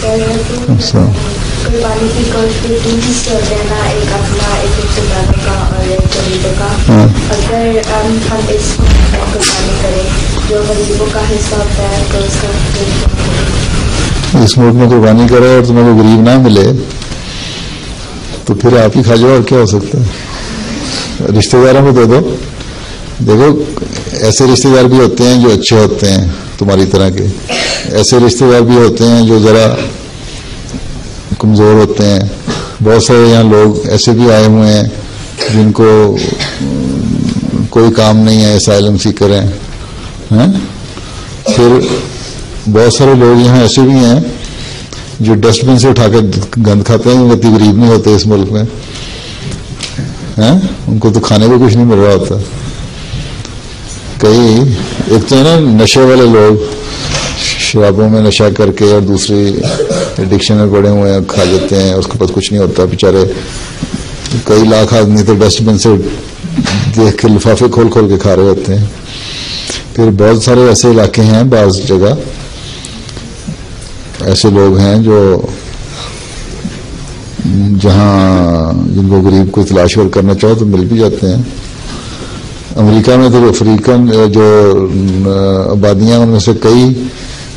कुर्बानी की कॉस्ट तीन हिस्से होते हैं ना, एक अपना, एक रिश्तेदारों का और एक गरीबों का। अगर हम इस कुर्बानी करें जो गरीबों का हिस्सा होता है तो उसका इस मुल्क में कुर्बानी करे और तुम्हें कोई गरीब ना मिले तो फिर आप ही खा जाओ, और क्या हो सकता है। रिश्तेदारों को दे दो। देखो ऐसे रिश्तेदार भी होते हैं जो अच्छे होते हैं तुम्हारी तरह के, ऐसे रिश्तेदार भी होते हैं जो जरा कमजोर होते हैं। बहुत सारे यहाँ लोग ऐसे भी आए हुए हैं जिनको कोई काम नहीं है, असाइलम सीकर हैं। फिर बहुत सारे लोग यहाँ ऐसे भी हैं जो डस्टबिन से उठा कर गंद खाते हैं, वो इतने गरीब नहीं होते इस मुल्क में, हैं? उनको तो खाने को कुछ नहीं मिल रहा होता। कई एक तो है ना नशे वाले लोग, शराबों में नशा करके और दूसरी एडिक्शन में पड़े हुए हैं, खा लेते हैं, उसके पास कुछ नहीं होता बेचारे। कई लाख आदमी तो डस्टबिन से देख के लिफाफे खोल खोल के खा रहे होते हैं। फिर बहुत सारे ऐसे इलाके हैं, बाज़ जगह ऐसे लोग हैं जो जहाँ जिनको गरीब को तलाश करना चाहो तो मिल भी जाते हैं। अमेरिका में तो अफ्रीकन जो आबादियाँ उनमें से कई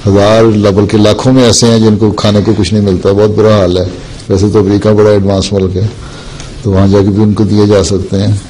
हजार बल्कि लाखों में ऐसे हैं जिनको खाने को कुछ नहीं मिलता, बहुत बुरा हाल है। वैसे तो अमेरिका बड़ा एडवांस मुल्क है तो वहाँ जाके भी उनको दिए जा सकते हैं।